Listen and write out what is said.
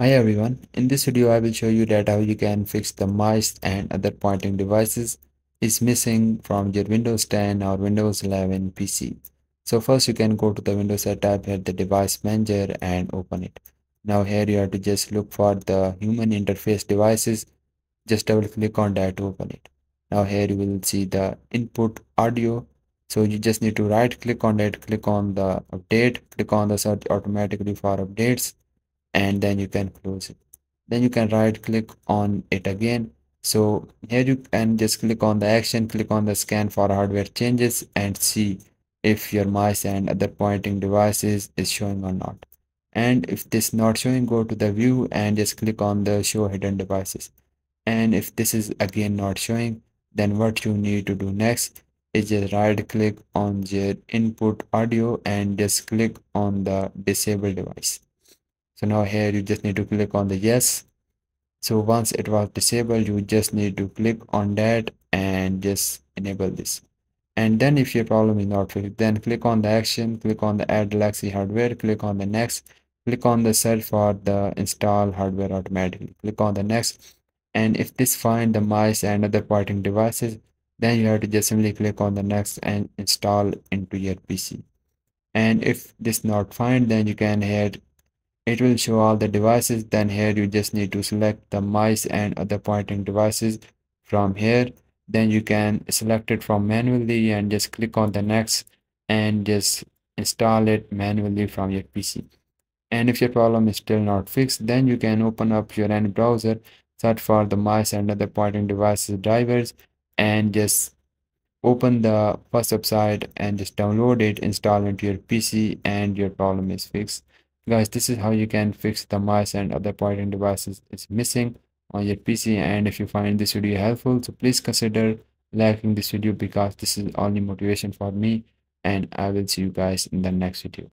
Hi everyone, in this video I will show you that how you can fix the mice and other pointing devices is missing from your Windows 10 or Windows 11 PC. So first you can go to the Windows setup, hit the device manager and open it. Now here you have to just look for the human interface devices, just double click on that to open it. Now here you will see the input audio. So you just need to right click on that, click on the update, click on the search automatically for updates and then you can close it. Then you can right click on it again. So here you can just click on the action, click on the scan for hardware changes and see if your mouse and other pointing devices is showing or not. And if this not showing, go to the view and just click on the show hidden devices. And if this is again not showing, then what you need to do next is just right click on your input audio and just click on the disable device. So now here you just need to click on the yes. So once it was disabled, you just need to click on that and just enable this. And then if your problem is not fixed, then click on the action, click on the add Galaxy hardware, click on the next, click on the search for the install hardware automatically, click on the next. And if this find the mice and other pointing devices, then you have to just simply click on the next and install into your PC. And if this not find, then you can here it will show all the devices. Then here you just need to select the mice and other pointing devices from here. Then you can select it from manually and just click on the next and just install it manually from your PC. And if your problem is still not fixed, then you can open up your any browser, search for the mice and other pointing devices drivers and just open the first website and just download it, install into your PC, and your problem is fixed. Guys, this is how you can fix the mice and other pointing devices it's missing on your PC. And if you find this video helpful, so please consider liking this video because this is only motivation for me, and I will see you guys in the next video.